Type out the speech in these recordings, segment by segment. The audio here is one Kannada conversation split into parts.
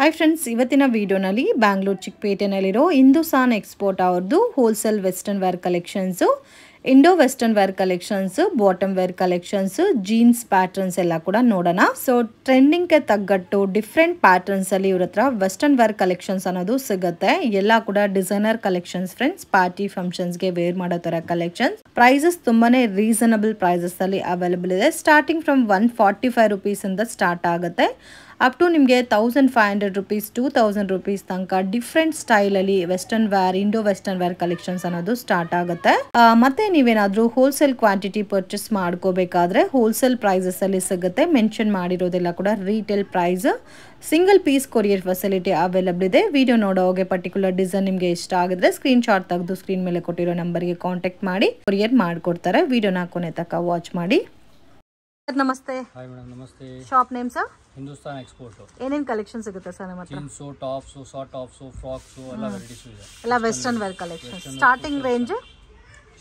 ಹಾಯ್ ಫ್ರೆಂಡ್ಸ್, ಇವತ್ತಿನ ವಿಡಿಯೋನಲ್ಲಿ ಬ್ಯಾಂಗ್ಳೂರ್ ಚಿಕ್ಕಪೇಟೆನಲ್ಲಿರೋ ಹಿಂದೂಸ್ತಾನ್ ಎಕ್ಸ್ಪೋರ್ಟ್ ಅವ್ರದ್ದು wholesale western wear collections, indo western wear collections, bottom wear collections, jeans patterns ಎಲ್ಲ ಕೂಡ ನೋಡೋಣ. ಸೊ ಟ್ರೆಂಡಿಂಗ್ಗೆ ತಗ್ಗಟ್ಟು ಡಿಫ್ರೆಂಟ್ ಪ್ಯಾಟರ್ನ್ಸ್ ಅಲ್ಲಿ ಇವ್ರ ಹತ್ರ ವೆಸ್ಟರ್ನ್ ವೇರ್ ಕಲೆಕ್ಷನ್ಸ್ ಅನ್ನೋದು ಸಿಗುತ್ತೆ. ಎಲ್ಲ ಕೂಡ ಡಿಸೈನರ್ ಕಲೆಕ್ಷನ್ಸ್ ಫ್ರೆಂಡ್ಸ್. ಪಾರ್ಟಿ ಫಂಕ್ಷನ್ಸ್ಗೆ ವೇರ್ ಮಾಡೋ ತರ ಕಲೆಕ್ಷನ್ಸ್. ಪ್ರೈಸಸ್ ತುಂಬಾನೇ ರೀಸನಬಲ್ ಪ್ರೈಸಸ್ ಅಲ್ಲಿ ಅವೈಲೇಬಲ್ ಇದೆ. ಸ್ಟಾರ್ಟಿಂಗ್ ಫ್ರಮ್ 145 rupees ಇಂದ ಸ್ಟಾರ್ಟ್ ಆಗುತ್ತೆ. ಅಪ್ ಟು ನಿಮಗೆ 1500 rupees 2000 rupees ತನಕ ಡಿಫ್ರೆಂಟ್ ಸ್ಟೈಲ್ ಅಲ್ಲಿ western wear, Indo western wear collections ಅನ್ನೋದು ಸ್ಟಾರ್ಟ್ ಆಗುತ್ತೆ. ಮತ್ತೆ ನೀವೇನಾದ್ರೂ ಹೋಲ್ಸೇಲ್ ಕ್ವಾಂಟಿಟಿ ಪರ್ಚೇಸ್ ಮಾಡ್ಕೋಬೇಕಾದ್ರೆ ಹೋಲ್ಸೇಲ್ ಪ್ರೈಸಸ್ ಅಲ್ಲಿ ಸಿಗುತ್ತೆ. ಮೆನ್ಷನ್ ಮಾಡಿರೋದೆಲ್ಲ ಕೂಡ retail price. Single piece courier facility available ಇದೆ. ವಿಡಿಯೋ ನೋಡೋಗೆ ಪರ್ಟಿಕ್ಯುಲರ್ ಡಿಸೈನ್ ನಿಮಗೆ ಇಷ್ಟ ಆಗಿದ್ರೆ ಸ್ಕ್ರೀನ್ ಶಾಟ್ ತೆಗೆದು ಸ್ಕ್ರೀನ್ ಮೇಲೆ ಕೊಟ್ಟಿರೋ ನಂಬರ್ಗೆ ಕಾಂಟ್ಯಾಕ್ಟ್ ಮಾಡಿ ಕೊರಿಯರ್ ಮಾಡ್ಕೊಡ್ತಾರೆ. ವಿಡಿಯೋನ ಕೊನೆ ತನಕ ವಾಚ್ ಮಾಡಿ. ನಮಸ್ತೆ. ಹಾಯ್ ಮೇಡಮ್, ನಮಸ್ತೆ. Shop name sir? Hindustan export. ಏನೇನ್ ಕಲೆಕ್ಷನ್ ಸಿಗುತ್ತೆ ಸರ್ ನಮ್ಮ ಹತ್ರ? Jeans, tops, short tops, frocks ಎಲ್ಲ ವೆರೈಟೀಸ್ ಇದೆ. ಎಲ್ಲ western wear collection. Starting range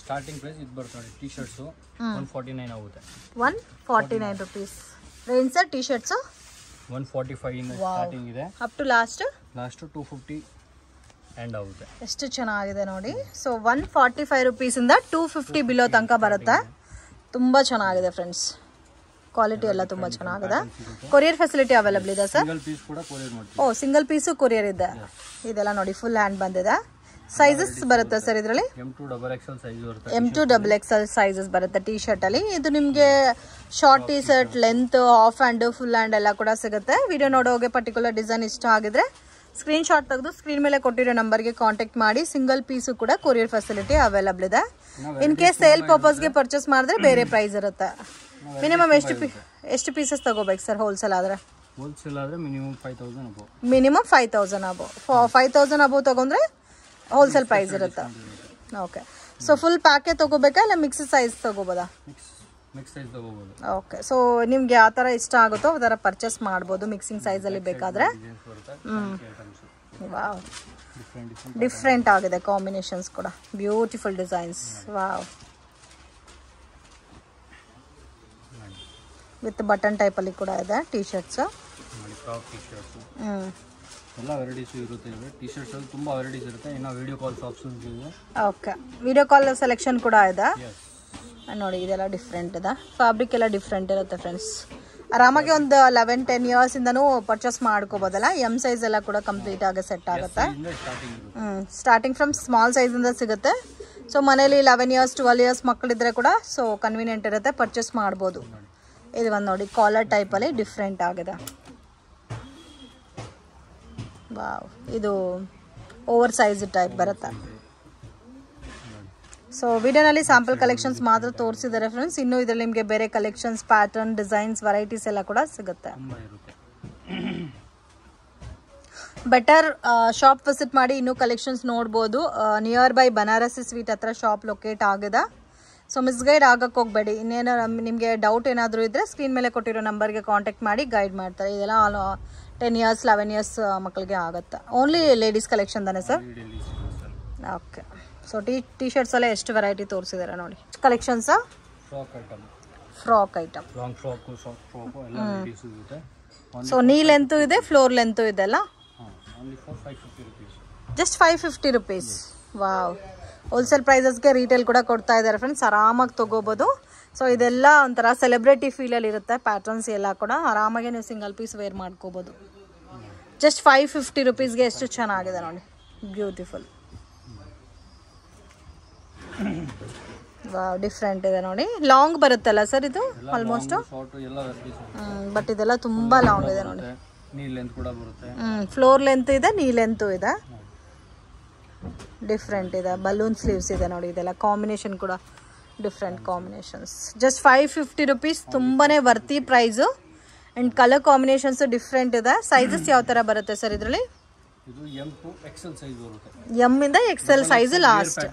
starting price ಇದು ಬರುತ್ತೆ. ಟಿ ಶರ್ಟ್ಸ್ 149 ಆಗುತ್ತೆ. 149 rupees range sir. T shirts 145 ಇಂದ ಸ್ಟಾರ್ಟಿಂಗ್ ಇದೆ. ಅಪ್ ಟು ಲಾಸ್ಟ್ 250 ಎಂಡ್ ಆಗುತ್ತೆ. ಎಷ್ಟು ಚೆನ್ನಾಗಿದೆ ನೋಡಿ. ಸೊ 145 rupees ಇಂದ 250 ಬಿಲೋ ತನಕ ಬರುತ್ತೆ. ತುಂಬಾ ಚೆನ್ನಾಗಿದೆ ಫ್ರೆಂಡ್ಸ್. ಕ್ವಾಲಿಟಿ ಎಲ್ಲ ತುಂಬಾ ಚೆನ್ನಾಗಿದೆ. ಕೊರಿಯರ್ ಫೆಸಿಲಿಟಿ ಅವೈಲೇಬಲ್ ಇದೆ ಸರ್? ಸಿಂಗಲ್ ಪೀಸ್ ಕೂಡ ಕೊರಿಯರ್ ಮಾಡ್ತೀವಿ. ಓ, ಸಿಂಗಲ್ ಪೀಸು ಕೊರಿಯರ್ ಇದೆ. ಇದೆಲ್ಲ ನೋಡಿ ಫುಲ್ ಹ್ಯಾಂಡ್ ಬಂದಿದೆ. ಸೈಜಸ್ ಬರುತ್ತೆ ಸರ್ ಇದರಲ್ಲಿ? M2XXL ಸೈಜ್ ಬರುತ್ತೆ. M2XXL ಸೈಜಸ್ ಬರುತ್ತೆ ಟಿ ಶರ್ಟ್ ಅಲ್ಲಿ. ಇದು ನಿಮಗೆ short T shirt, length, half hand, full hand ಎಲ್ಲ ಕೂಡ ಸಿಗುತ್ತೆ. ವಿಡಿಯೋ ನೋಡೋಗೆ ಪರ್ಟಿಕ್ಯುಲರ್ ಡಿಸೈನ್ ಇಷ್ಟ ಆಗಿದ್ರೆ ಸ್ಕ್ರೀನ್ ಶಾಟ್ ತೆಗೆದು ಸ್ಕ್ರೀನ್ ಮೇಲೆ ಕೊಟ್ಟಿರೋ ನಂಬರ್ಗೆ ಕಾಂಟ್ಯಾಕ್ಟ್ ಮಾಡಿ. ಸಿಂಗಲ್ ಪೀಸು ಕೂಡ ಕೊರಿಯರ್ ಫೆಸಿಲಿಟಿ ಅವೈಲೇಬಲ್ ಇದೆ. ಇನ್ ಕೇಸ್ ಸೇಲ್ ಪರ್ಪಸ್ಗೆ ಪರ್ಚೇಸ್ ಮಾಡಿದ್ರೆ ಬೇರೆ ಪ್ರೈಸ್ ಇರುತ್ತೆ. ಮಿನಿಮಮ್ ಎಷ್ಟು ಪೀಸಸ್ ತಗೋಬೇಕು ಸರ್ ಹೋಲ್ಸೇಲ್ ಆದ್ರೆ? ಹೋಲ್ಸೇಲ್ ಆದ್ರೆ ಮಿನಿಮಮ್ 5000 ಅಬೋ. ಮಿನಿಮಮ್ 5000 ಅಬೋ. 5000 ಅಬೋ ತಗೊಂಡ್ರೆ ಹೋಲ್ಸೇಲ್ ಪ್ರೈಸ್ ಇರುತ್ತೆ. ಓಕೆ. ಸೊ ಫುಲ್ ಪ್ಯಾಕೆ ತಗೋಬೇಕಾ ಇಲ್ಲ ಮಿಕ್ಸ್ ಸೈಜ್ ತಗೋಬೋದಾ? ಮಿಕ್ಸ್ ಸೈಜ್ ತಗೋಬಹುದು. ಓಕೆ. ಸೊ ನಿಮ್ಗೆ ಯಾವ ತರ ಇಷ್ಟ ಆಗುತ್ತೋ ಆ ತರ ಪರ್ಚೇಸ್ ಮಾಡ್ಬೋದು ಮಿಕ್ಸಿಂಗ್ ಸೈಜ್ ಅಲ್ಲಿ ಬೇಕಾದ್ರೆ. ವಾವ್, ಡಿಫ್ರೆಂಟ್ ಆಗಿದೆ ಕಾಂಬಿನೇಷನ್ಸ್ ಕೂಡ. Beautiful designs. Wow, with button type ಅಲ್ಲಿ ಕೂಡ ಇದೆ ಟಿ ಶರ್ಟ್ಸ್. ಎಲ್ಲ ವೆರೈಟೀಸ್ ಇರುತ್ತೆ. ಟಿ ಶರ್ಟ್ಸ್ ಅಲ್ಲಿ ತುಂಬಾ ವೆರೈಟೀಸ್ ಇರುತ್ತೆ. ಇನ್ನು ವಿಡಿಯೋ ಕಾಲ್ಸ್ ಆಪ್ಷನ್ಸ್ ಇದೆ. ಓಕೆ, ವಿಡಿಯೋ ಕಾಲ್ ಸೆಲೆಕ್ಷನ್ ಕೂಡ ಇದೆ ನೋಡಿ. ಇದೆಲ್ಲ ಡಿಫ್ರೆಂಟ್ ಇದೆ. ಫ್ಯಾಬ್ರಿಕ್ ಎಲ್ಲ ಡಿಫ್ರೆಂಟ್ ಇರುತ್ತೆ ಫ್ರೆಂಡ್ಸ್. ಆರಾಮಾಗಿ ಒಂದು 11-10 years ಇಂದನೂ ಪರ್ಚೇಸ್ ಮಾಡ್ಕೋಬೋದಲ್ಲ. ಎಮ್ ಸೈಜ್ ಎಲ್ಲ ಕೂಡ ಕಂಪ್ಲೀಟ್ ಆಗಿ ಸೆಟ್ ಆಗುತ್ತೆ. ಸ್ಟಾರ್ಟಿಂಗ್ ಫ್ರಮ್ ಸ್ಮಾಲ್ ಸೈಜ್ ಇಂದ ಸಿಗುತ್ತೆ. ಸೊ ಮನೇಲಿ 11 years 12 years ಮಕ್ಕಳಿದ್ರೆ ಕೂಡ ಸೊ ಕನ್ವೀನಿಯಂಟ್ ಇರುತ್ತೆ, ಪರ್ಚೇಸ್ ಮಾಡ್ಬೋದು. ಇದು ಒಂದು ನೋಡಿ ಕಾಲರ್ ಟೈಪ್ ಅಲ್ಲಿ ಡಿಫ್ರೆಂಟ್ ಆಗಿದೆ. ವಾವ್, ಇದು ಓವರ್ ಸೈಜ್ ಟೈಪ್ ಬರುತ್ತೆ. ಸೊ ವಿಡಿಯೋನಲ್ಲಿ ಸ್ಯಾಂಪಲ್ ಕಲೆಕ್ಷನ್ಸ್ ಮಾತ್ರ ತೋರಿಸಿದ್ದಾರೆ ಫ್ರೆಂಡ್ಸ್. ಇನ್ನು ಇದರಲ್ಲಿ ನಿಮಗೆ ಬೇರೆ ಕಲೆಕ್ಷನ್ಸ್, ಪ್ಯಾಟರ್ನ್, ಡಿಸೈನ್ಸ್, ವೆರೈಟೀಸ್ ಎಲ್ಲ ಕೂಡ ಸಿಗುತ್ತೆ. ಬೆಟರ್ ಶಾಪ್ ವಿಸಿಟ್ ಮಾಡಿ ಇನ್ನೂ ಕಲೆಕ್ಷನ್ಸ್ ನೋಡ್ಬೋದು. ನಿಯರ್ ಬೈ ಬನಾರಸಿ ಸ್ವೀಟ್ ಹತ್ರ ಶಾಪ್ ಲೊಕೇಟ್ ಆಗಿದೆ. ಸೊ ಮಿಸ್ಗೈಡ್ ಆಗಕ್ಕೆ ಹೋಗಬೇಡಿ. ಇನ್ನೇನು ನಿಮಗೆ ಡೌಟ್ ಏನಾದರೂ ಇದ್ದರೆ ಸ್ಕ್ರೀನ್ ಮೇಲೆ ಕೊಟ್ಟಿರೋ ನಂಬರ್ಗೆ ಕಾಂಟ್ಯಾಕ್ಟ್ ಮಾಡಿ ಗೈಡ್ ಮಾಡ್ತಾರೆ. ಇದೆಲ್ಲ 10 years 11 years ಮಕ್ಕಳಿಗೆ ಆಗುತ್ತೆ. ಓನ್ಲಿ ಲೇಡೀಸ್ ಕಲೆಕ್ಷನ್ ತಾನೆ sir? Okay. So T shirts ಎಲ್ಲ ಎಷ್ಟು ವೆರೈಟಿ ತೋರಿಸಿದ್ದಾರೆ ನೋಡಿ. Collections frock item. So knee length ಇದೆ, ಫ್ಲೋರ್ ಲೆಂತು ಇದೆ ಅಲ್ಲ? Just 550 rupees. ವಾವ್, ಹೋಲ್ಸೇಲ್ ಪ್ರೈಸಸ್ಗೆ ರೀಟೇಲ್ ಕೂಡ ಕೊಡ್ತಾ ಇದ್ದಾರೆ ಫ್ರೆಂಡ್ಸ್. ಆರಾಮಾಗಿ ತಗೋಬೋದು. ಸೊ ಇದೆಲ್ಲ ಒಂಥರ ಸೆಲೆಬ್ರಿಟಿ ಫೀಲಲ್ಲಿ ಇರುತ್ತೆ. ಪ್ಯಾಟರ್ನ್ಸ್ ಎಲ್ಲ ಕೂಡ ಆರಾಮಾಗಿ ನೀವು ಸಿಂಗಲ್ ಪೀಸ್ ವೇರ್ ಮಾಡ್ಕೋಬೋದು. ಜಸ್ಟ್ 550 rupeesಗೆ ಎಷ್ಟು ಚೆನ್ನಾಗಿದೆ ನೋಡಿ. ಬ್ಯೂಟಿಫುಲ್. ವಾವ್, ಡಿಫ್ರೆಂಟ್ ಇದೆ ನೋಡಿ. ಲಾಂಗ್ ಬರುತ್ತಲ್ಲ ಸರ್ ಇದು ಆಲ್ಮೋಸ್ಟ್? ಬಟ್ ಇದೆಲ್ಲ ತುಂಬಾ ಲಾಂಗ್ ಇದೆ ನೋಡಿ. ಫ್ಲೋರ್ ಲೆಂತ್ ಇದೆ, ನೀ ಲೆಂತ್ ಇದೆ. ಡಿಫ್ರೆಂಟ್ ಇದೆ. ಬಲೂನ್ ಸ್ಲೀವ್ಸ್ ಇದೆ ನೋಡಿ. ಇದೆಲ್ಲ ಕಾಂಬಿನೇಷನ್ ಕೂಡ ಡಿಫ್ರೆಂಟ್ ಕಾಂಬಿನೇಷನ್ಸ್. Just 550 rupees. ತುಂಬಾನೇ worthy price. And colour combinations different ಇದೆ. ಸೈಜಸ್ ಯಾವ ತರ ಬರುತ್ತೆ ಸರ್ ಇದರಲ್ಲಿ? ಎಂ ಇಂದ XL size last.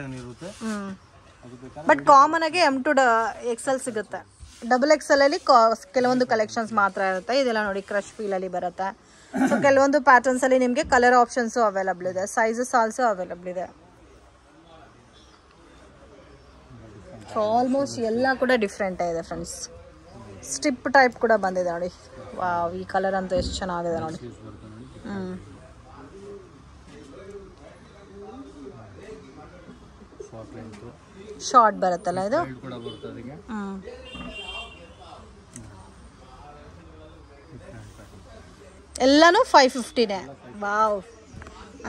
But common ಆಗಿ M2XL ಸಿಗುತ್ತೆ. XXL ಅಲ್ಲಿ ಕೆಲವೊಂದು ಕಲೆಕ್ಷನ್ಸ್ ಮಾತ್ರ ಇರುತ್ತೆ. ಇದೆಲ್ಲ ನೋಡಿ ಕ್ರಶ್ ಫೀಲ್ ಅಲ್ಲಿ ಬರುತ್ತೆ. ಸೊ ಕೆಲವೊಂದು ಪ್ಯಾಟರ್ನ್ಸ್ ಅಲ್ಲಿ ನಿಮಗೆ ಕಲರ್ ಆಪ್ಷನ್ಸ್ ಅವೈಲೇಬಲ್ ಇದೆ. ಸೈಜಸ್ ಆಲ್ಸೋ ಅವೈಲೇಬಲ್ ಇದೆ. ಸೊ ಆಲ್ಮೋಸ್ಟ್ ಎಲ್ಲ ಕೂಡ ಡಿಫ್ರೆಂಟ್ ಇದೆ ಫ್ರೆಂಡ್ಸ್. ಸ್ಟಿಪ್ ಟೈಪ್ ಕೂಡ ಬಂದಿದೆ ನೋಡಿ. ವಾವ್, ಈ ಕಲರ್ ಅಂತೂ ಎಷ್ಟು ಚೆನ್ನಾಗಿದೆ ನೋಡಿ. ಲೆಂತ್ ಶಾರ್ಟ್ ಬರುತ್ತಲ್ಲ ಇದು ಬೆಲ್ಟ್ ಕೂಡ ಬರುತ್ತೆ ಅದಕ್ಕೆ ಎಲ್ಲಾನು 550ನೇ ವಾವ್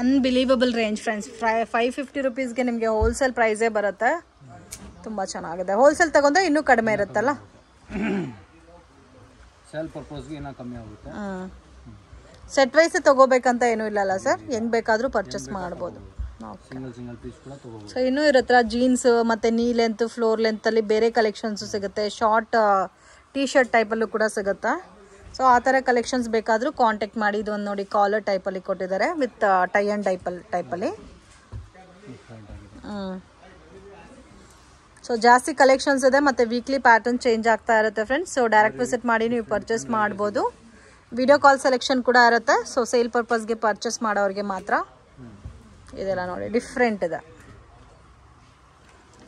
ಅನ್ಬಿಲೀವಬಲ್ ರೇಂಜ್ ಫ್ರೆಂಡ್ಸ್ 550 ರುಪೀಸ್ಗೆ ನಿಮಗೆ ಹೋಲ್ಸೇಲ್ ಪ್ರೈಸೇ ಬರುತ್ತೆ ತುಂಬ ಚೆನ್ನಾಗಿದೆ ಹೋಲ್ಸೇಲ್ ತಗೊಂಡ್ರೆ ಇನ್ನೂ ಕಡಿಮೆ ಇರುತ್ತಲ್ಲ ಸೇಲ್ ಪರ್ಪಸ್ಗೆ ಇನ್ನೂ ಕಮ್ಮಿ ಆಗುತ್ತೆ ಸೆಟ್ ವೈಸ್ ತಗೋಬೇಕಂತ ಏನೂ ಇಲ್ಲಲ್ಲ ಸರ್ ಹೆಂಗ್ ಬೇಕಾದರೂ ಪರ್ಚೇಸ್ ಮಾಡ್ಬೋದು ಸಿಂಗಲ್ ಪೀಸ್ ಕೂಡ ತಗೋಬಹುದು ಸೊ ಇನ್ನೂ ಇರುತ್ತೆ ಜೀನ್ಸ್ ಮತ್ತೆ ನೀ ಲೆಂತ್ ಫ್ಲೋರ್ ಲೆಂತ್ ಅಲ್ಲಿ ಬೇರೆ ಕಲೆಕ್ಷನ್ಸ್ ಸಿಗುತ್ತೆ ಶಾರ್ಟ್ ಟೀ ಶರ್ಟ್ ಟೈಪಲ್ಲೂ ಕೂಡ ಸಿಗುತ್ತೆ ಸೊ ಆ ಥರ ಕಲೆಕ್ಷನ್ಸ್ ಬೇಕಾದರೂ ಕಾಂಟ್ಯಾಕ್ಟ್ ಮಾಡಿ ಇದು ಒಂದು ನೋಡಿ ಕಾಲರ್ ಟೈಪಲ್ಲಿ ಕೊಟ್ಟಿದ್ದಾರೆ ವಿತ್ ಟೈ ಆ್ಯಂಡ್ ಟೈಪಲ್ಲಿ ಸೊ ಜಾಸ್ತಿ ಕಲೆಕ್ಷನ್ಸ್ ಇದೆ ಮತ್ತು ವೀಕ್ಲಿ ಪ್ಯಾಟರ್ನ್ ಚೇಂಜ್ ಆಗ್ತಾ ಇರುತ್ತೆ ಫ್ರೆಂಡ್ಸ್ ಸೊ ಡೈರೆಕ್ಟ್ ವಿಸಿಟ್ ಮಾಡಿ ನೀವು ಪರ್ಚೇಸ್ ಮಾಡ್ಬೋದು ವಿಡಿಯೋ ಕಾಲ್ ಸೆಲೆಕ್ಷನ್ ಕೂಡ ಇರುತ್ತೆ ಸೊ ಸೇಲ್ ಪರ್ಪಸ್ಗೆ ಪರ್ಚೇಸ್ ಮಾಡೋರಿಗೆ ಮಾತ್ರ ಇದೆಲ್ಲ ನೋಡಿ ಡಿಫ್ರೆಂಟ್ ಇದೆ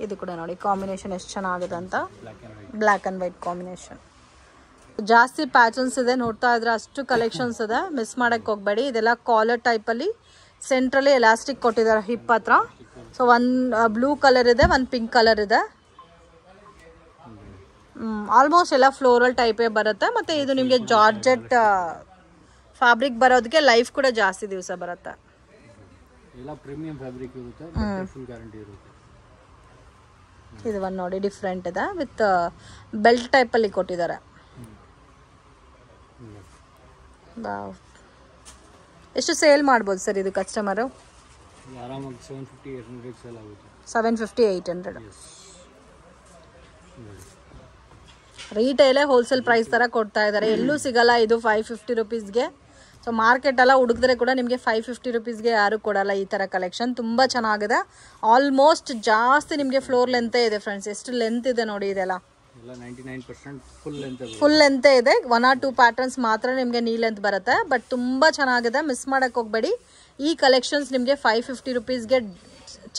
ಇದು ಕೂಡ ನೋಡಿ ಕಾಂಬಿನೇಷನ್ ಎಷ್ಟು ಚೆನ್ನಾಗಿದೆ ಅಂತ ಬ್ಲ್ಯಾಕ್ ಆ್ಯಂಡ್ ವೈಟ್ ಕಾಂಬಿನೇಷನ್ ಜಾಸ್ತಿ ಪ್ಯಾಟರ್ನ್ಸ್ ಇದೆ ನೋಡ್ತಾ ಇದ್ರೆ ಅಷ್ಟು ಕಲೆಕ್ಷನ್ಸ್ ಇದೆ ಮಿಸ್ ಮಾಡೋಕ್ಕೆ ಹೋಗಬೇಡಿ ಇದೆಲ್ಲ ಕಾಲರ್ ಟೈಪಲ್ಲಿ ಸೆಂಟ್ರಲ್ಲಿ ಎಲಾಸ್ಟಿಕ್ ಕೊಟ್ಟಿದ್ದಾರೆ ಹಿಪ್ ಹತ್ರ ಸೊ ಒಂದು ಬ್ಲೂ ಕಲರ್ ಇದೆ ಒಂದು ಪಿಂಕ್ ಕಲರ್ ಇದೆ ಆಲ್ಮೋಸ್ಟ್ ಎಲ್ಲ ಫ್ಲೋರಲ್ ಟೈಪೇ ಬರುತ್ತೆ ಮತ್ತು ಇದು ನಿಮಗೆ ಜಾರ್ಜೆಟ್ ಫ್ಯಾಬ್ರಿಕ್ ಬರೋದಕ್ಕೆ ಲೈಫ್ ಕೂಡ ಜಾಸ್ತಿ ದಿವಸ ಬರುತ್ತೆ ಎಲ್ಲ ಪ್ರೀಮಿಯಂ ಫ್ಯಾಬ್ರಿಕ್ ಇರುತ್ತೆ ಫುಲ್ ಗ್ಯಾರಂಟಿ ಇರುತ್ತೆ ಇದು ಒಂದು ನೋಡಿ ಡಿಫ್ರೆಂಟ್ ಇದೆ ವಿತ್ ಬೆಲ್ಟ್ ಟೈಪಲ್ಲಿ ಕೊಟ್ಟಿದ್ದಾರೆ ಎಷ್ಟು ಸೇಲ್ ಮಾಡ್ಬೋದು ಸರ್ ಇದು ಕಸ್ಟಮರು ಆರಾಮಾಗಿ 750-800 ಸೇಲ್ ಆಗುತ್ತೆ 750-800 ರೀಟೇಲೇ ಹೋಲ್ಸೇಲ್ ಪ್ರೈಸ್ ಥರ ಕೊಡ್ತಾ ಇದ್ದಾರೆ ಎಲ್ಲೂ ಸಿಗಲ್ಲ ಇದು 550 ರುಪೀಸ್ಗೆ ಸೊ ಮಾರ್ಕೆಟ್ ಎಲ್ಲ ಹುಡುಕಿದ್ರೆ ಕೂಡ ನಿಮಗೆ 550 ರುಪೀಸ್ಗೆ ಯಾರು ಕೊಡಲ್ಲ ಈ ಥರ ಕಲೆಕ್ಷನ್ ತುಂಬ ಚೆನ್ನಾಗಿದೆ ಆಲ್ಮೋಸ್ಟ್ ಜಾಸ್ತಿ ನಿಮಗೆ ಫ್ಲೋರ್ ಲೆಂತೇ ಇದೆ ಫ್ರೆಂಡ್ಸ್ ಎಷ್ಟು ಲೆಂತ್ ಇದೆ ನೋಡಿ ಇದೆಲ್ಲ 99% ಫುಲ್ ಲೆಂತೇ ಇದೆ 1 or 2 ಪ್ಯಾಟರ್ನ್ಸ್ ಮಾತ್ರ ನಿಮಗೆ ನೀ ಲೆಂತ್ ಬರುತ್ತೆ ಬಟ್ ತುಂಬ ಚೆನ್ನಾಗಿದೆ ಮಿಸ್ ಮಾಡೋಕ್ಕೆ ಹೋಗಬೇಡಿ ಈ ಕಲೆಕ್ಷನ್ಸ್ ನಿಮಗೆ 550 ರುಪೀಸ್ಗೆ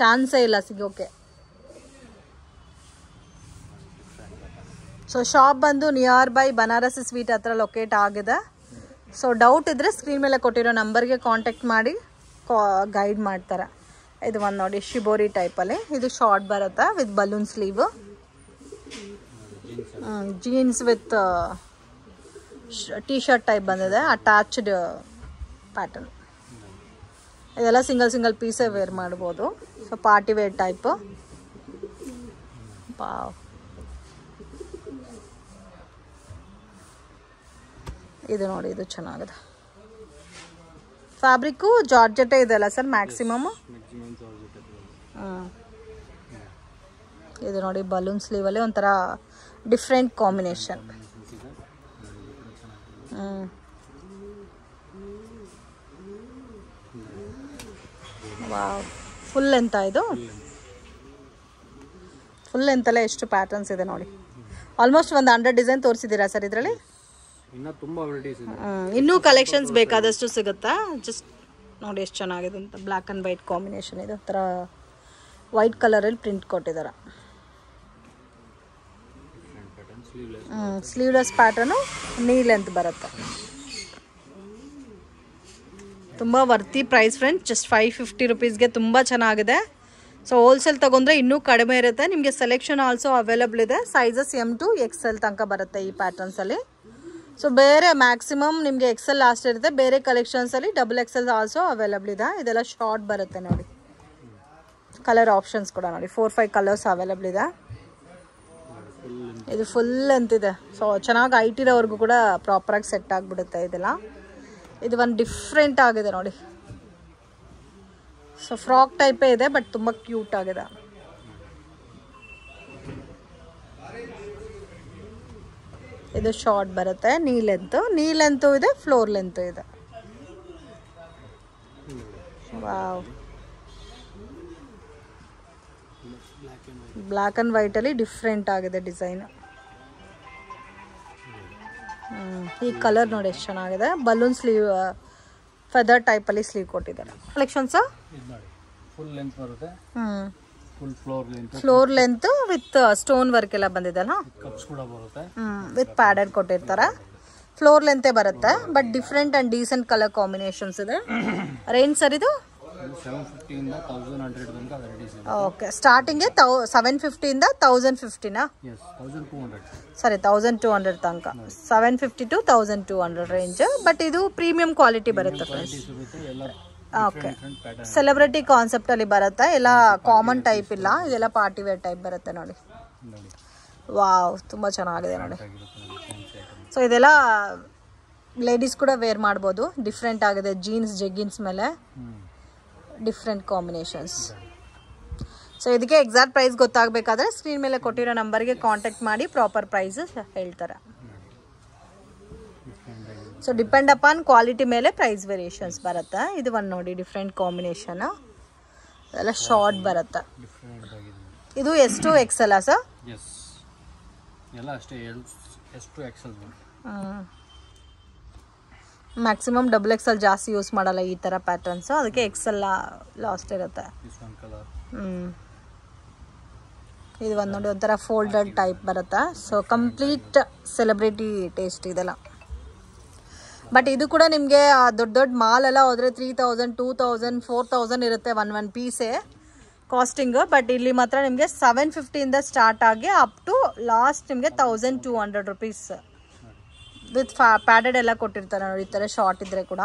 ಚಾನ್ಸೇ ಇಲ್ಲ ಸಿಗೋಕ್ಕೆ ಸೊ ಶಾಪ್ ಬಂದು ನಿಯರ್ ಬೈ ಬನಾರಸಿ ಸ್ವೀಟ್ ಹತ್ರ ಲೊಕೇಟ್ ಆಗಿದೆ ಸೊ ಡೌಟ್ ಇದ್ದರೆ ಸ್ಕ್ರೀನ್ ಮೇಲೆ ಕೊಟ್ಟಿರೋ ನಂಬರ್ಗೆ ಕಾಂಟ್ಯಾಕ್ಟ್ ಮಾಡಿ ಗೈಡ್ ಮಾಡ್ತಾರೆ ಇದು ಒಂದು ನೋಡಿ ಶಿಬೋರಿ ಟೈಪಲ್ಲಿ ಇದು ಶಾರ್ಟ್ ಬರುತ್ತೆ with balloon sleeve jeans with T shirt type ಬಂದಿದೆ ಅಟ್ಯಾಚ್ಡ್ ಪ್ಯಾಟರ್ನ್ ಇದೆಲ್ಲ ಸಿಂಗಲ್ ಪೀಸೇ ವೇರ್ ಮಾಡ್ಬೋದು ಸೊ ಪಾರ್ಟಿ ವೇರ್ ಟೈಪ್ ಇದು ನೋಡಿ ಇದು ಚೆನ್ನಾಗಿದೆ ಫ್ಯಾಬ್ರಿಕ್ಕು ಜಾರ್ಜೆಟೇ ಇದೆಲ್ಲ ಸರ್ ಮ್ಯಾಕ್ಸಿಮಮ್ ಇದು ನೋಡಿ ಬಲೂನ್ ಸ್ಲೀವಲ್ಲಿ ಒಂಥರ ಡಿಫ್ರೆಂಟ್ ಕಾಂಬಿನೇಷನ್ ವಾವ್ ಫುಲ್ ಎಂತ ಇದು ಫುಲ್ ಎಂತಲ್ಲೇ ಎಷ್ಟು ಪ್ಯಾಟರ್ನ್ಸ್ ಇದೆ ನೋಡಿ ಆಲ್ಮೋಸ್ಟ್ ಒಂದು 100 ಡಿಸೈನ್ ತೋರಿಸಿದ್ದೀರಾ ಸರ್ ಇದರಲ್ಲಿ ಇನ್ನೂ ಕಲೆಕ್ಷನ್ಸ್ ಬೇಕಾದಷ್ಟು ಸಿಗುತ್ತಾ ಜಸ್ಟ್ ನೋಡಿ ಎಷ್ಟು ಚೆನ್ನಾಗಿದೆ ಅಂತ ಬ್ಲ್ಯಾಕ್ ಆ್ಯಂಡ್ ವೈಟ್ ಕಾಂಬಿನೇಷನ್ ಇದೆ ಒಂಥರ ವೈಟ್ ಕಲರಲ್ಲಿ ಪ್ರಿಂಟ್ ಕೊಟ್ಟಿದ್ದಾರೆ ಸ್ಲೀವ್ಲೆಸ್ ಪ್ಯಾಟರ್ನು ನೀ ಲೆಂತ್ ಬರುತ್ತೆ ತುಂಬ ವರ್ತಿ ಪ್ರೈಸ್ ಫ್ರೆಂಡ್ಸ್ ಜಸ್ಟ್ 550 ರುಪೀಸ್ಗೆ ತುಂಬ ಚೆನ್ನಾಗಿದೆ ಸೊ ಹೋಲ್ಸೇಲ್ ತೊಗೊಂಡ್ರೆ ಇನ್ನೂ ಕಡಿಮೆ ಇರುತ್ತೆ ನಿಮಗೆ ಸೆಲೆಕ್ಷನ್ ಆಲ್ಸೋ ಅವೈಲಬಲ್ ಇದೆ ಸೈಜಸ್ M to XL ತನಕ ಬರುತ್ತೆ ಈ ಪ್ಯಾಟರ್ನ್ಸಲ್ಲಿ ಸೊ ಬೇರೆ ಮ್ಯಾಕ್ಸಿಮಮ್ ನಿಮಗೆ XL ಲಾಸ್ಟ್ ಇರುತ್ತೆ ಬೇರೆ ಕಲೆಕ್ಷನ್ಸಲ್ಲಿ XXL ಆಲ್ಸೋ ಅವೈಲಬಲ್ ಇದೆ ಇದೆಲ್ಲ ಶಾರ್ಟ್ ಬರುತ್ತೆ ನೋಡಿ ಕಲರ್ ಆಪ್ಷನ್ಸ್ ಕೂಡ ನೋಡಿ 4-5 ಕಲರ್ಸ್ ಅವೈಲಬಲ್ ಇದೆ ಇದು ಫುಲ್ ಅಂತಿದೆ ಸೊ ಚೆನ್ನಾಗಿ ಹೈಟ್ ಇರೋವರೆಗೂ ಕೂಡ ಪ್ರಾಪರಾಗಿ ಸೆಟ್ ಆಗಿಬಿಡುತ್ತೆ ಇದೆಲ್ಲ ಇದು ಒಂದು ಡಿಫ್ರೆಂಟ್ ಆಗಿದೆ ನೋಡಿ ಸೊ ಫ್ರಾಕ್ ಟೈಪೇ ಇದೆ ಬಟ್ ತುಂಬ ಕ್ಯೂಟ್ ಆಗಿದೆ ಇದು ಶಾರ್ಟ್ ಬರುತ್ತೆ ನೀ ಲೆಂತು ಇದೆ ಫ್ಲೋರ್ ಲೆಂತು ಇದೆ ವಾವ್ ಬ್ಲ್ಯಾಕ್ ಆ್ಯಂಡ್ ವೈಟಲ್ಲಿ ಡಿಫ್ರೆಂಟ್ ಆಗಿದೆ ಡಿಸೈನ್ ಈ ಕಲರ್ ನೋಡಿ ಎಷ್ಟು ಚೆನ್ನಾಗಿದೆ ಬಲೂನ್ ಸ್ಲೀವ್ ಫೆದರ್ ಟೈಪಲ್ಲಿ ಸ್ಲೀವ್ ಕೊಟ್ಟಿದ್ದಾರೆ ಕಲೆಕ್ಷನ್ಸ್ ಫುಲ್ ಲೆಂತ್ ಬರುತ್ತೆ full floor length with stone work ಎಲ್ಲ ಬಂದಿದೆಲ್ಲ ಕಪ್ಸ್ ಕೂಡ ಬರುತ್ತೆ ವಿತ್ ಪ್ಯಾಡೆಡ್ ಕೊಟ್ಟಿರ್ತಾರೆ ಫ್ಲೋರ್ ಲೆಂತೇ ಬರುತ್ತೆ but different and decent colour combinations ಇದೆ ರೇಂಜ್ ಸರ್ ಇದು 750 ಇಂದ 1100 ತನಕ ವೆರೈಟೀಸ್ ಇದೆ. ಓಕೆ, ಸ್ಟಾರ್ಟಿಂಗ್ಗೆ 750 ಇಂದ 1050ನಾ? ಎಸ್, 1200. ಸರಿ, 1200 ತನಕ. 750 to 1200 ರೇಂಜ್. ಬಟ್ ಇದು ಪ್ರೀಮಿಯಂ ಕ್ವಾಲಿಟಿ ಬರುತ್ತೆ ಫ್ರೆಂಡ್ಸ್. ಓಕೆ, ಸೆಲೆಬ್ರಿಟಿ ಕಾನ್ಸೆಪ್ಟ್ ಅಲ್ಲಿ ಬರುತ್ತೆ. ಎಲ್ಲ ಕಾಮನ್ ಟೈಪ್ ಇಲ್ಲ, ಇದೆಲ್ಲ ಪಾರ್ಟಿ ವೇರ್ ಟೈಪ್ ಬರುತ್ತೆ ನೋಡಿ. ವಾವ್, ತುಂಬಾ ಚೆನ್ನಾಗಿದೆ ನೋಡಿ. ಸೊ ಇದೆಲ್ಲ ಲೇಡೀಸ್ ಕೂಡ ವೇರ್ ಮಾಡ್ಬೋದು. ಡಿಫ್ರೆಂಟ್ ಆಗಿದೆ, ಜೀನ್ಸ್ ಜೆಗ್ಗಿನ್ಸ್ ಮೇಲೆ ಡಿಫ್ರೆಂಟ್ ಕಾಂಬಿನೇಷನ್ಸ್. ಸೊ ಇದಕ್ಕೆ ಎಕ್ಸಾಕ್ಟ್ ಪ್ರೈಸ್ ಗೊತ್ತಾಗಬೇಕಾದ್ರೆ ಸ್ಕ್ರೀನ್ ಮೇಲೆ ಕೊಟ್ಟಿರೋ ನಂಬರ್ಗೆ ಕಾಂಟ್ಯಾಕ್ಟ್ ಮಾಡಿ ಪ್ರಾಪರ್ ಪ್ರೈಸ್ ಹೇಳ್ತಾರೆ. ಸೊ ಡಿಪೆಂಡ್ ಅಪಾನ್ ಕ್ವಾಲಿಟಿ ಮೇಲೆ ಪ್ರೈಸ್ ವೇರಿಯೇಷನ್ಸ್ ಬರುತ್ತೆ. ಇದು ಒಂದು ನೋಡಿ, ಡಿಫ್ರೆಂಟ್ ಕಾಂಬಿನೇಷನ್, ಎಲ್ಲ ಶಾರ್ಟ್ ಬರುತ್ತೆ. ಇದು S2 XL ಸರ್? ಎಲ್ಲ ಅಷ್ಟೇ, S2 XL. ಮ್ಯಾಕ್ಸಿಮಮ್ XXL ಜಾಸ್ತಿ ಯೂಸ್ ಮಾಡಲ್ಲ ಈ ಥರ ಪ್ಯಾಟರ್ನ್ಸು, ಅದಕ್ಕೆ XL ಲಾಸ್ಟ್ ಇರುತ್ತೆ. ಇದು ಒಂದು ನೋಡಿ, ಒಂಥರ ಫೋಲ್ಡೆಡ್ ಟೈಪ್ ಬರುತ್ತೆ. ಸೊ ಕಂಪ್ಲೀಟ್ ಸೆಲೆಬ್ರಿಟಿ ಟೇಸ್ಟ್ ಇದೆಲ್ಲ. ಬಟ್ ಇದು ಕೂಡ ನಿಮಗೆ ದೊಡ್ಡ ದೊಡ್ಡ ಮಾಲ್ ಎಲ್ಲ ಹೋದರೆ 3000, 2000, 4000 ಇರುತ್ತೆ ಒನ್ ಪೀಸೇ ಕಾಸ್ಟಿಂಗು. ಬಟ್ ಇಲ್ಲಿ ಮಾತ್ರ ನಿಮಗೆ 750 ಇಂದ ಸ್ಟಾರ್ಟ್ ಆಗಿ ಅಪ್ ಟು ಲಾಸ್ಟ್ ನಿಮಗೆ 1200 ರುಪೀಸ್ ವಿತ್ ಪ್ಯಾಡೆಡ್ ಎಲ್ಲ ಕೊಟ್ಟಿರ್ತಾರೆ ನೋಡಿ. ಈ ಥರ ಶಾರ್ಟ್ ಇದ್ರೆ ಕೂಡ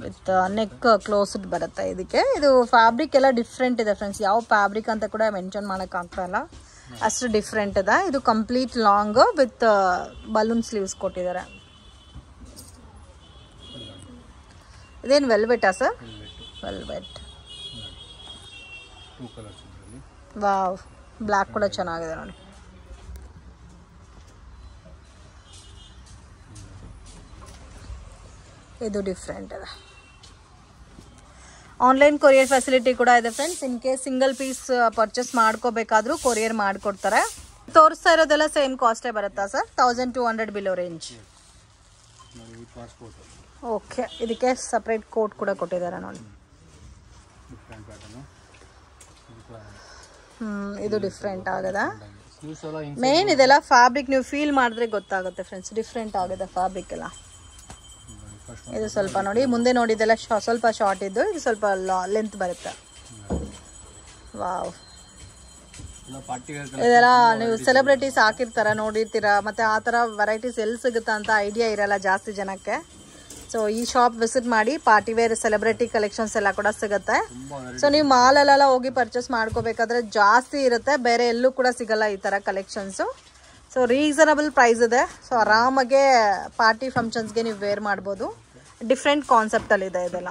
ವಿತ್ ನೆಕ್ ಕ್ಲೋಸ್ಡ್ ಬರುತ್ತೆ ಇದಕ್ಕೆ. ಇದು ಫ್ಯಾಬ್ರಿಕ್ ಎಲ್ಲ ಡಿಫ್ರೆಂಟ್ ಇದೆ ಫ್ರೆಂಡ್ಸ್, ಯಾವ ಫ್ಯಾಬ್ರಿಕ್ ಅಂತ ಕೂಡ ಮೆನ್ಷನ್ ಮಾಡೋಕ್ಕಾಗ್ತಾಯಿಲ್ಲ, ಅಷ್ಟು ಡಿಫ್ರೆಂಟ್ ಇದೆ. ಇದು complete long with balloon sleeves ಕೊಟ್ಟಿದ್ದಾರೆ. ಇದೇನು ವೆಲ್ವೆಟಾ ಸರ್? ವೆಲ್ವೆಟ್. ವಾವ್, ಬ್ಲ್ಯಾಕ್ ಕೂಡ ಚೆನ್ನಾಗಿದೆ ನೋಡಿ. ಇದು ಡಿಫ್ರೆಂಟ್ ಇದೆ. ಆನ್ಲೈನ್ ಕೊರಿಯರ್ ಫೆಸಿಲಿಟಿ ಕೂಡ ಇದೆ friends. In case single piece purchase ಮಾಡ್ಕೋಬೇಕಾದ್ರೂ ಕೊರಿಯರ್ ಮಾಡಿಕೊಡ್ತಾರೆ. ತೋರಿಸ್ತಾ ಇರೋದೆಲ್ಲ ಸೇಮ್ ಕಾಸ್ಟೇ ಬರುತ್ತಾ ಸರ್? 1200 below range. ಓಕೆ, ಇದಕ್ಕೆ ಸಪ್ರೇಟ್ ಕೋಟ್ ಕೂಡ ಕೊಟ್ಟಿದ್ದಾರೆ ನೋಡಿ. ಇದು ಡಿಫ್ರೆಂಟ್ ಆಗಿದೆ. ಮೇನ್ ಇದೆಲ್ಲ ಫ್ಯಾಬ್ರಿಕ್ ನೀವು ಫೀಲ್ ಮಾಡಿದ್ರೆ ಗೊತ್ತಾಗುತ್ತೆ ಫ್ರೆಂಡ್ಸ್, ಡಿಫ್ರೆಂಟ್ ಆಗಿದೆ ಫ್ಯಾಬ್ರಿಕ್ ಎಲ್ಲ. ಇದು ಸ್ವಲ್ಪ ನೋಡಿ, ಮುಂದೆ ನೋಡಿದೆಲ್ಲ ಸ್ವಲ್ಪ ಶಾರ್ಟ್ ಇದ್ದು, ಇದು ಸ್ವಲ್ಪ ಲೆಂತ್ ಬರುತ್ತೆ. ವಾವ್, ಇದೆಲ್ಲ ನೀವು ಸೆಲೆಬ್ರಿಟೀಸ್ ಹಾಕಿರ್ತಾರ ನೋಡಿರ್ತೀರಾ, ಮತ್ತೆ ಆ ಥರ ವೆರೈಟೀಸ್ ಎಲ್ಲಿ ಸಿಗುತ್ತಾ ಅಂತ ಐಡಿಯಾ ಇರಲ್ಲ ಜಾಸ್ತಿ ಜನಕ್ಕೆ. ಸೊ ಈ ಶಾಪ್ ವಿಸಿಟ್ ಮಾಡಿ, ಪಾರ್ಟಿ ವೇರ್ ಸೆಲೆಬ್ರಿಟಿ ಕಲೆಕ್ಷನ್ಸ್ ಎಲ್ಲ ಕೂಡ ಸಿಗುತ್ತೆ. ಸೊ ನೀವು ಮಾಲಲ್ಲೆಲ್ಲ ಹೋಗಿ ಪರ್ಚೇಸ್ ಮಾಡ್ಕೋಬೇಕಾದ್ರೆ ಜಾಸ್ತಿ ಇರುತ್ತೆ, ಬೇರೆ ಎಲ್ಲೂ ಕೂಡ ಸಿಗಲ್ಲ ಈ ಥರ ಕಲೆಕ್ಷನ್ಸು. ಸೊ ರೀಸನಬಲ್ ಪ್ರೈಸ್ ಇದೆ. ಸೊ ಆರಾಮಾಗೆ ಪಾರ್ಟಿ ಫಂಕ್ಷನ್ಸ್ಗೆ ನೀವು ವೇರ್ ಮಾಡ್ಬೋದು. ಡಿಫ್ರೆಂಟ್ ಕಾನ್ಸೆಪ್ಟಲ್ಲಿದೆ ಇದೆಲ್ಲ.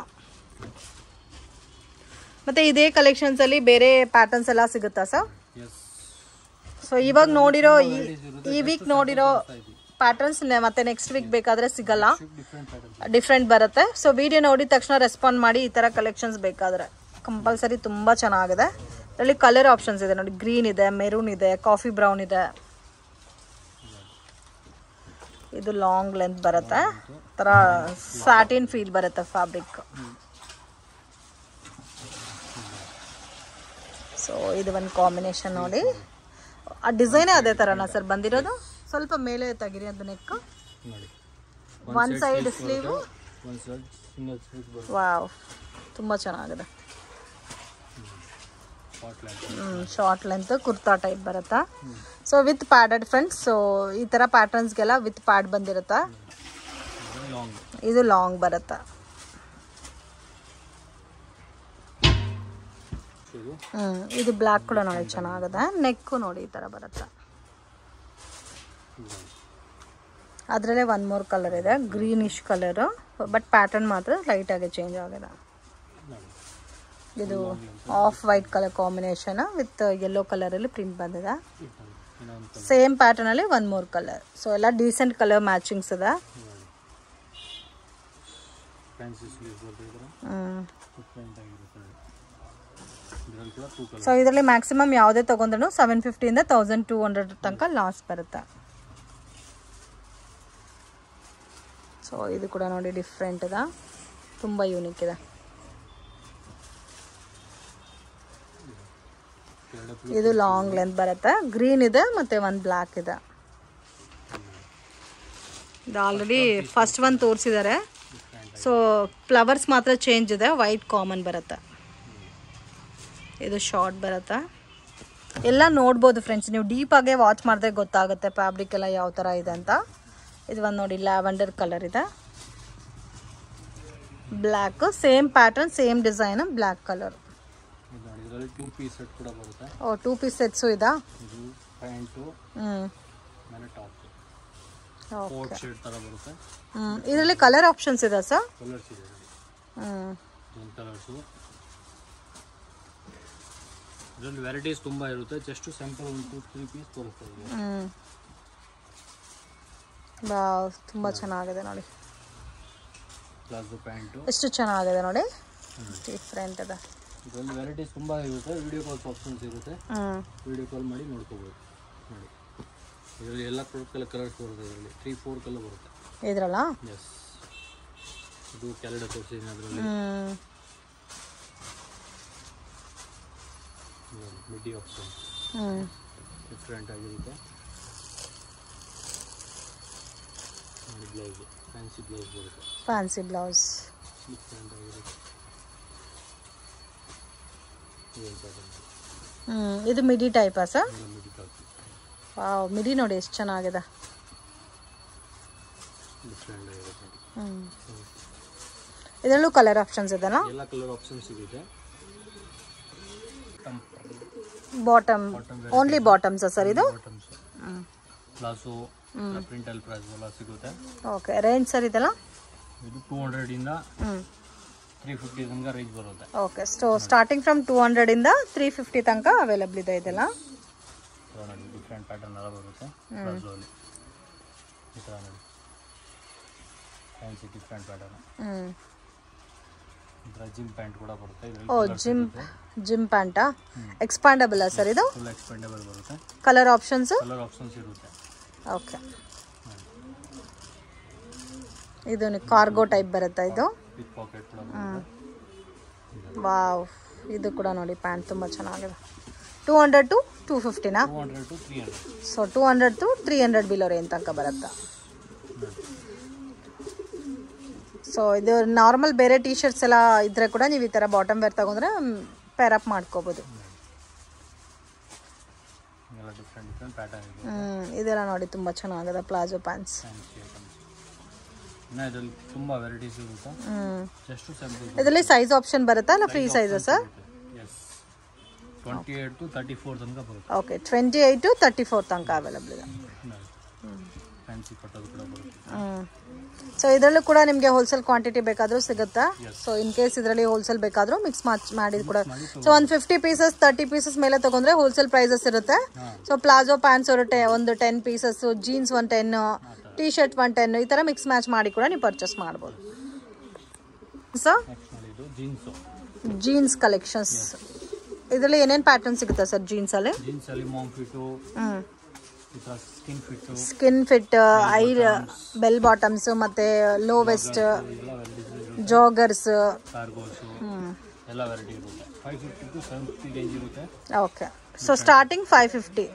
ಮತ್ತು ಇದೇ ಕಲೆಕ್ಷನ್ಸಲ್ಲಿ ಬೇರೆ ಪ್ಯಾಟರ್ನ್ಸ್ ಎಲ್ಲ ಸಿಗುತ್ತಾ ಸರ್? ಸೊ ಇವಾಗ ನೋಡಿರೋ ಈ ವೀಕ್ ನೋಡಿರೋ ಪ್ಯಾಟರ್ನ್ಸ್ ಮತ್ತೆ ನೆಕ್ಸ್ಟ್ ವೀಕ್ ಬೇಕಾದರೆ ಸಿಗಲ್ಲ, ಡಿಫ್ರೆಂಟ್ ಬರುತ್ತೆ. ಸೊ ವಿಡಿಯೋ ನೋಡಿದ ತಕ್ಷಣ ರೆಸ್ಪಾಂಡ್ ಮಾಡಿ ಈ ಥರ ಕಲೆಕ್ಷನ್ಸ್ ಬೇಕಾದರೆ ಕಂಪಲ್ಸರಿ. ತುಂಬ ಚೆನ್ನಾಗಿದೆ. ಇದರಲ್ಲಿ ಕಲರ್ ಆಪ್ಷನ್ಸ್ ಇದೆ ನೋಡಿ, ಗ್ರೀನ್ ಇದೆ, ಮೆರೂನ್ ಇದೆ, ಕಾಫಿ ಬ್ರೌನ್ ಇದೆ. ಇದು ಲಾಂಗ್ ಲೆಂತ್ ಬರುತ್ತೆ, ಥರ ಸ್ಯಾಟಿನ್ ಫೀಲ್ ಬರುತ್ತೆ ಫ್ಯಾಬ್ರಿಕ್. ಸೊ ಇದು ಒಂದು ಕಾಂಬಿನೇಷನ್ ನೋಡಿ. ಆ ಡಿಸೈನೇ ಅದೇ ಥರನಾ ಸರ್ ಬಂದಿರೋದು? ಸ್ವಲ್ಪ ಮೇಲೆ ತೆಗಿರಿ ಅದು neck. One side sleeve. Wow, ತುಂಬ ಚೆನ್ನಾಗಿದೆ. ಶಾರ್ಟ್ ಲೆಂತ್ ಕುರ್ತಾ ಟೈಪ್ ಬರುತ್ತಾ. So with padded friends. So ಈ ಥರ ಪ್ಯಾಟರ್ನ್ಸ್ಗೆಲ್ಲ ವಿತ್ ಪ್ಯಾಡ್ ಬಂದಿರುತ್ತಾ. ಇದು ಲಾಂಗ್ ಬರುತ್ತಾ. ಇದು ಬ್ಲ್ಯಾಕ್ ಕೂಡ ನೋಡಿ ಚೆನ್ನಾಗಿದೆ. ನೆಕ್ಕು ನೋಡಿ ಈ ಥರ ಬರುತ್ತೆ. ಅದರಲ್ಲೇ ಒನ್ ಮೋರ್ ಕಲರ್ ಇದೆ, ಗ್ರೀನಿಶ್ ಕಲರು. ಬಟ್ ಪ್ಯಾಟರ್ನ್ ಮಾತ್ರ ಲೈಟಾಗಿ ಚೇಂಜ್ ಆಗಿದೆ. ಇದು off white colour combination with yellow ಕಲರಲ್ಲಿ ಪ್ರಿಂಟ್ ಬಂದಿದೆ. ಸೇಮ್ ಪ್ಯಾಟರ್ನಲ್ಲಿ ಒನ್ ಮೋರ್ ಕಲರ್. ಸೊ ಎಲ್ಲ ಡೀಸೆಂಟ್ ಕಲರ್ ಮ್ಯಾಚಿಂಗ್ಸ್ ಇದೆ. ಸೊ ಇದರಲ್ಲಿ ಮ್ಯಾಕ್ಸಿಮಮ್ ಯಾವುದೇ ತೊಗೊಂಡ್ರು 750 ಇಂದ 1200 ತನಕ ಲಾಸ್ ಬರುತ್ತೆ. ಸೊ ಇದು ಕೂಡ ನೋಡಿ ಡಿಫ್ರೆಂಟ್ ಇದೆ, ತುಂಬ ಯೂನಿಕ್ ಇದೆ. ಇದು ಲಾಂಗ್ ಲೆಂತ್ ಬರುತ್ತೆ, ಗ್ರೀನ್ ಇದೆ ಮತ್ತು ಒಂದು ಬ್ಲ್ಯಾಕ್ ಇದೆ. ಇದು ಆಲ್ರೆಡಿ ಫಸ್ಟ್ ಒನ್ ತೋರಿಸಿದ್ದಾರೆ. ಸೊ ಫ್ಲವರ್ಸ್ ಮಾತ್ರ ಚೇಂಜ್ ಇದೆ, ವೈಟ್ ಕಾಮನ್ ಬರುತ್ತೆ. ಇದು ಶಾರ್ಟ್ ಬರುತ್ತೆ. ಎಲ್ಲ ನೋಡ್ಬೋದು ಫ್ರೆಂಡ್ಸ್, ನೀವು ಡೀಪಾಗೆ ವಾಚ್ ಮಾಡಿದ್ರೆ ಗೊತ್ತಾಗುತ್ತೆ ಫ್ಯಾಬ್ರಿಕ್ ಎಲ್ಲ ಯಾವ ಥರ ಇದೆ ಅಂತ. ಇದು ಒಂದು ನೋಡಿ ಲ್ಯಾವೆಂಡರ್ ಕಲರ್ ಇದೆ, black, same pattern same design, black colour. ಇದರಲ್ಲಿ 2 ಪೀಸ್ ಸೆಟ್ ಕೂಡ ಬರುತ್ತೆ. ಓ 2 ಪೀಸ್ ಸೆಟ್ಸು ಇದಾ? ಇದು ಪ್ಯಾಂಟು ಮೇಲೆ ಟಾಪ್ ಕೋಟ್ ಶೇಡ್ ತರ ಬರುತ್ತೆ. ಇದರಲ್ಲಿ ಕಲರ್ ಆಪ್ಷನ್ಸ್ ಇದೆ ಸರ್? ಕಲರ್ಸ್ ಇದೆ. ಮೂರು ಕಲರ್ಸ್. ಇದರಲ್ಲಿ ವೆರೈಟೀಸ್ ತುಂಬಾ ಇರುತ್ತೆ. ಜಸ್ಟ್ ಸ್ಯಾಂಪಲ್ 1 2 3 ಪೀಸ್ ತೋರಿಸ್ತಾ ಇದ್ದೀನಿ. ವಾವ್, ತುಂಬಾ ಚೆನ್ನಾಗಿದೆ ನೋಡಿ. ಪ್ಲಾಜೋ ಪ್ಯಾಂಟು ಎಷ್ಟು ಚೆನ್ನಾಗಿದೆ ನೋಡಿ, ಡಿಫ್ರೆಂಟ್ ಇದೆ. ಇದರಲ್ಲಿ ವೆರೈಟೀಸ್ ತುಂಬಾ ಇರುತ್ತೆ. ವಿಡಿಯೋ ಕಾಲ್ಸ್ ಆಪ್ಷನ್ಸ್ ಇರುತ್ತೆ, ವಿಡಿಯೋ ಕಾಲ್ ಮಾಡಿ ನೋಡ್ಕೋಬಹುದು. ನೋಡಿ ಇದರಲ್ಲಿ ಎಲ್ಲ ಕಲರ್ಸ್ ಬರುತ್ತೆ. ಇದರಲ್ಲಿ 3-4 ಕಲರ್ ಬರುತ್ತೆ ಇದ್ರಲ್ಲ. ಎಸ್, ಇದು ಕೆಳಗಡೆ ತೋರಿಸಿದ್ದೀನಿ. ಅದರಲ್ಲಿ ಮಿಡಿ ಆಪ್ಷನ್ ಡಿಫ್ರೆಂಟ್ ಆಗಿರುತ್ತೆ. ಬ್ಲೌಸ್ ಫ್ಯಾನ್ಸಿ ಬ್ಲೌಸ್ ಬರುತ್ತೆ. ಫ್ಯಾನ್ಸಿ ಬ್ಲೌಸ್ ಡಿಫ್ರೆಂಟ್ ಆಗಿರುತ್ತೆ. ಇದು ಮಿಡಿ ಟೈಪಾ ಸರ್? ಮಿಡಿ ಟೈಪ್. ವಾವ್, ಮಿಡಿ ನೋಡಿ ಎಷ್ಟು ಚೆನ್ನಾಗಿದೆ. ಡಿಫ್ರೆಂಟ್ ಆಗಿರುತ್ತೆ. ಇದರಲ್ಲೂ ಕಲರ್ ಆಪ್ಷನ್ಸ್ ಇದೆನಾ? ಎಲ್ಲ ಕಲರ್ ಆಪ್ಷನ್ಸ್ ಸಿಗುತ್ತೆ. ಬಾಟಮ್ ಓನ್ಲಿ ಬಾಟಮ್ಸ್ ಸರ್ ಇದು? ಪ್ಲಾಸೋ ಪ್ರಿಂಟ್ ಅಲ್ಲಿ ಪ್ರೈಸ್ ಎಲ್ಲ ಸಿಗುತ್ತೆ. ಓಕೆ, ರೇಂಜ್ ಸರ್ ಇದೆಲ್ಲ? ಇದು 200 ಇಂದ 350 ತನಕ ರೇಂಜ್ ಬರುತ್ತೆ. ಓಕೆ, ಸೊ ಸ್ಟಾರ್ಟಿಂಗ್ ಫ್ರಮ್ 200 ಇಂದ 350 ತನಕ ಅವೈಲಬಲ್ ಇದೆ ಇದೆಲ್ಲ. ಡಿಫ್ರೆಂಟ್ ಪ್ಯಾಟರ್ನ್ ಎಲ್ಲ ಬರುತ್ತೆ. ಪ್ಲಾಜೋ ಅಲ್ಲಿ ಈ ಥರ ನೋಡಿ, ಫ್ಯಾನ್ಸಿ ಡಿಫ್ರೆಂಟ್ ಪ್ಯಾಟರ್ನ್. ಇದರ ಜಿಮ್ ಪ್ಯಾಂಟ್ ಕೂಡ ಬರುತ್ತೆ. ಓ ಜಿಮ್ ಪ್ಯಾಂಟಾ? ಎಕ್ಸ್ಪಾಂಡಬಲ್ ಸರ್ ಇದು? ಫುಲ್ ಎಕ್ಸ್ಪೆಂಡಬಲ್ ಬರುತ್ತೆ. ಕಲರ್ ಆಪ್ಷನ್ಸ್ ಇರುತ್ತೆ. ಓಕೆ, ಇದು ಕಾರ್ಗೋ ಟೈಪ್ ಬರುತ್ತೆ ಇದು. ವಿತ್ ಪಾಕೆಟ್ ಕೂಡ ಬರುತ್ತೆ. ವಾವ್, ಇದು ಕೂಡ ನೋಡಿ ಪ್ಯಾಂಟ್ ತುಂಬ ಚೆನ್ನಾಗಿದೆ. 200 to 250ನಾ? 200 to 300. So 200 to 300 below range ತನಕ ಬರುತ್ತೆ. ಸೊ ಇದು ನಾರ್ಮಲ್ ಬೇರೆ ಟೀ ಶರ್ಟ್ಸ್ ಎಲ್ಲ ಇದ್ರೆ ಕೂಡ ನೀವು ಈ ಥರ ಬಾಟಮ್ ವೇರ್ ತಗೊಂಡ್ರೆ ಪೇರ್ ಅಪ್ ಮಾಡ್ಕೋಬೋದು. ಇದೆಲ್ಲ ನೋಡಿ ತುಂಬ ಚೆನ್ನಾಗಿದೆ ಪ್ಲಾಜೋ ಪ್ಯಾಂಟ್ಸ್. ತುಂಬಾ ವೆರೈಟೀಸ್ ಇರುತ್ತೆ. ಇದರಲ್ಲಿ ಸೈಜ್ ಆಪ್ಷನ್ ಬರುತ್ತಾ ಇಲ್ಲ ಫ್ರೀ ಸೈಜ್ ಸರ್? 28 to 34 ತನಕ ಬರುತ್ತೆ. ಓಕೆ, 28 to 34 ತನಕ ಅವೈಲಬಲ್ ಇದೆ. ಫ್ಯಾನ್ಸಿ ಕಟ್ಟೋದು ಕೂಡ ಬರುತ್ತೆ. ಸೊ ಇದರಲ್ಲೂ ಕೂಡ ನಿಮಗೆ ಹೋಲ್ಸೇಲ್ ಕ್ವಾಂಟಿಟಿ ಬೇಕಾದರೂ ಸಿಗುತ್ತಾ? ಸೊ ಇನ್ ಕೇಸ್ ಇದರಲ್ಲಿ ಹೋಲ್ಸೇಲ್ ಬೇಕಾದರೂ ಮಿಕ್ಸ್ ಮಾಡಿ ಕೂಡ. ಸೊ ಒಂದು 50 ಪೀಸಸ್ 30 ಪೀಸಸ್ ಮೇಲೆ ತಗೊಂಡ್ರೆ ಹೋಲ್ಸೇಲ್ ಪ್ರೈಸಸ್ ಇರುತ್ತೆ. ಸೊ ಪ್ಲಾಜೋ ಪ್ಯಾಂಟ್ಸ್ ಒಂದು 10 ಪೀಸಸ್, ಜೀನ್ಸ್ 10, ಟೀ ಶರ್ಟ್ 10, ಈ ಥರ ಮಿಕ್ಸ್ ಮ್ಯಾಚ್ ಮಾಡಿ ಕೂಡ ನೀವು ಪರ್ಚೇಸ್ ಮಾಡ್ಬೋದು. ಸೊ ಜೀನ್ಸ್ ಕಲೆಕ್ಷನ್ಸ್ ಇದರಲ್ಲಿ ಏನೇನು ಪ್ಯಾಟರ್ನ್ ಸಿಗುತ್ತೆ ಸರ್ ಜೀನ್ಸಲ್ಲಿ? ಸ್ಕಿನ್ ಫಿಟ್, ಐ ಬೆಲ್ ಬಾಟಮ್ಸ್, ಮತ್ತೆ low waist, joggers. Okay, so starting 550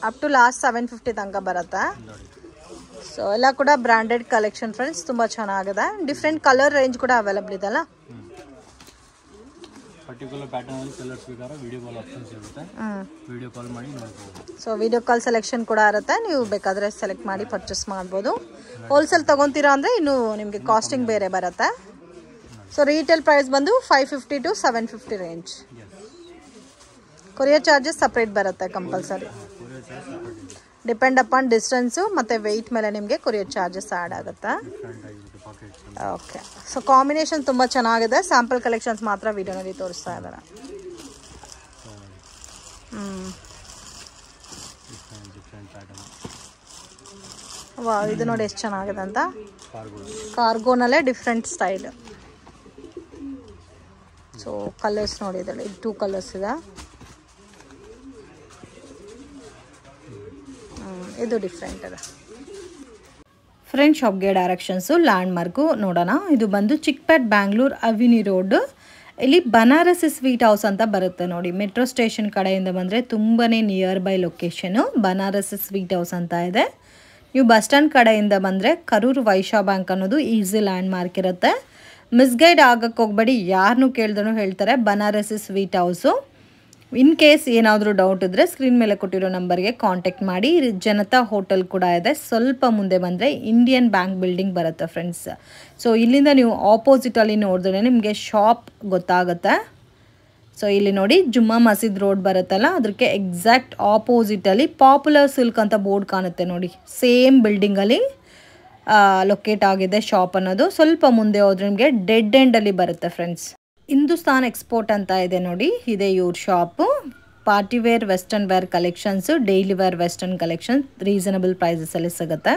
up to last 750 ತನಕ ಬರುತ್ತೆ. ಸೊ ಎಲ್ಲ ಕೂಡ ಬ್ರ್ಯಾಂಡೆಡ್ ಕಲೆಕ್ಷನ್ ಫ್ರೆಂಡ್ಸ್, ತುಂಬ ಚೆನ್ನಾಗಿದೆ. ಡಿಫ್ರೆಂಟ್ ಕಲರ್ ರೇಂಜ್ ಕೂಡ ಅವೈಲಬಲ್ ಇದೆಲ್ಲ. ಪರ್ಟಿಕ್ಯುಲರ್ ಪ್ಯಾಟರ್ನ್ ಅಲ್ಲಿ ಕಲರ್ಸ್ ಬೇಕಾದ್ರೆ ವಿಡಿಯೋ ಕಾಲ್ ಆಪ್ಷನ್ಸ್ ಇರುತ್ತೆ, ವಿಡಿಯೋ ಕಾಲ್ ಮಾಡಿ ನೋಡಬಹುದು. ಸೊ ವಿಡಿಯೋ ಕಾಲ್ ಸೆಲೆಕ್ಷನ್ ಕೂಡ ಇರುತ್ತೆ, ನೀವು ಬೇಕಾದ್ರೆ ಸೆಲೆಕ್ಟ್ ಮಾಡಿ ಪರ್ಚೇಸ್ ಮಾಡ್ಬೋದು. ಹೋಲ್ಸೇಲ್ ತಗೊಂತೀರಾ ಅಂದರೆ ಇನ್ನು ನಿಮಗೆ ಕಾಸ್ಟಿಂಗ್ ಬೇರೆ ಬರುತ್ತೆ. ಸೊ ರೀಟೇಲ್ ಪ್ರೈಸ್ ಬಂದು 550 to 750 range. Courier charges separate ಬರುತ್ತೆ ಕಂಪಲ್ಸರಿ. ಡಿಪೆಂಡ್ ಅಪಾನ್ ಡಿಸ್ಟೆನ್ಸು ಮತ್ತು ವೆಯ್ಟ್ ಮೇಲೆ ನಿಮಗೆ ಕೊರಿಯರ್ ಚಾರ್ಜಸ್ ಆ್ಯಡ್ ಆಗುತ್ತೆ. ಓಕೆ, ಸೊ ಕಾಂಬಿನೇಷನ್ ತುಂಬ ಚೆನ್ನಾಗಿದೆ. ಸ್ಯಾಂಪಲ್ ಕಲೆಕ್ಷನ್ಸ್ ಮಾತ್ರ ವಿಡಿಯೋನಲ್ಲಿ ತೋರಿಸ್ತಾ ಇದ್ದಾರೆ. ವಾ, ಇದು ನೋಡಿ ಎಷ್ಟು ಚೆನ್ನಾಗಿದೆ ಅಂತ. ಕಾರ್ಗೋನಲ್ಲೇ ಡಿಫ್ರೆಂಟ್ ಸ್ಟೈಲ್. ಸೊ ಕಲರ್ಸ್ ನೋಡಿ, ಇದರಲ್ಲಿ 2 ಕಲರ್ಸ್ ಇದೆ. ಇದು ಡಿಫ್ರೆಂಟ್ ಇದೆ. ಫ್ರೆಂಡ್ ಶಾಪ್ಗೆ ಡೈರೆಕ್ಷನ್ಸು ಲ್ಯಾಂಡ್ ಮಾರ್ಕು ನೋಡೋಣ. ಇದು ಬಂದು ಚಿಕ್ಪೇಟ್ ಬ್ಯಾಂಗ್ಳೂರ್ ಅವಿನಿ ರೋಡ್. ಇಲ್ಲಿ ಬನಾರಸಿ ಸ್ವೀಟ್ ಹೌಸ್ ಅಂತ ಬರುತ್ತೆ ನೋಡಿ. ಮೆಟ್ರೋ ಸ್ಟೇಷನ್ ಕಡೆಯಿಂದ ಬಂದರೆ ತುಂಬಾ near by location. Banarasi sweet house ಅಂತ ಇದೆ. ನೀವು ಬಸ್ ಸ್ಟ್ಯಾಂಡ್ ಕಡೆಯಿಂದ ಬಂದರೆ ಕರೂರು ವೈಶ್ಯ ಬ್ಯಾಂಕ್ ಅನ್ನೋದು ಈಸಿ ಲ್ಯಾಂಡ್ ಮಾರ್ಕ್ ಇರುತ್ತೆ. ಮಿಸ್ಗೈಡ್ ಆಗಕ್ಕೆ ಹೋಗ್ಬೇಡಿ, ಯಾರನ್ನೂ ಕೇಳ್ದೂ ಹೇಳ್ತಾರೆ Banarasi sweet house. In case ಏನಾದರೂ ಡೌಟ್ ಇದ್ದರೆ ಸ್ಕ್ರೀನ್ ಮೇಲೆ ಕೊಟ್ಟಿರೋ ನಂಬರ್ಗೆ ಕಾಂಟ್ಯಾಕ್ಟ್ ಮಾಡಿ. ಜನತಾ ಹೋಟೆಲ್ ಕೂಡ ಇದೆ. ಸ್ವಲ್ಪ ಮುಂದೆ ಬಂದರೆ ಇಂಡಿಯನ್ ಬ್ಯಾಂಕ್ ಬಿಲ್ಡಿಂಗ್ ಬರುತ್ತೆ ಫ್ರೆಂಡ್ಸ್. ಸೊ ಇಲ್ಲಿಂದ ನೀವು ಆಪೋಸಿಟಲ್ಲಿ ನೋಡಿದ್ರೆ ನಿಮಗೆ ಶಾಪ್ ಗೊತ್ತಾಗುತ್ತೆ. ಸೊ ಇಲ್ಲಿ ನೋಡಿ ಜುಮ್ಮಾ ಮಸೀದ್ ರೋಡ್ ಬರುತ್ತಲ್ಲ, ಅದಕ್ಕೆ ಎಕ್ಸಾಕ್ಟ್ ಆಪೋಸಿಟಲ್ಲಿ ಪಾಪ್ಯುಲರ್ ಸಿಲ್ಕ್ ಅಂತ ಬೋರ್ಡ್ ಕಾಣುತ್ತೆ ನೋಡಿ. ಸೇಮ್ ಬಿಲ್ಡಿಂಗಲ್ಲಿ ಲೊಕೇಟ್ ಆಗಿದೆ ಶಾಪ್ ಅನ್ನೋದು. ಸ್ವಲ್ಪ ಮುಂದೆ ಹೋದ್ರೆ ನಿಮಗೆ ಡೆಡ್ ಎಂಡಲ್ಲಿ ಬರುತ್ತೆ ಫ್ರೆಂಡ್ಸ್. ಹಿಂದೂಸ್ತಾನ್ ಎಕ್ಸ್ಪೋರ್ಟ್ ಅಂತ ಇದೆ ನೋಡಿ, ಇದೆ ಇವ್ರ shop. Party wear western wear collections, daily wear western collections reasonable ಪ್ರೈಸಸಲ್ಲಿ ಸಿಗುತ್ತೆ.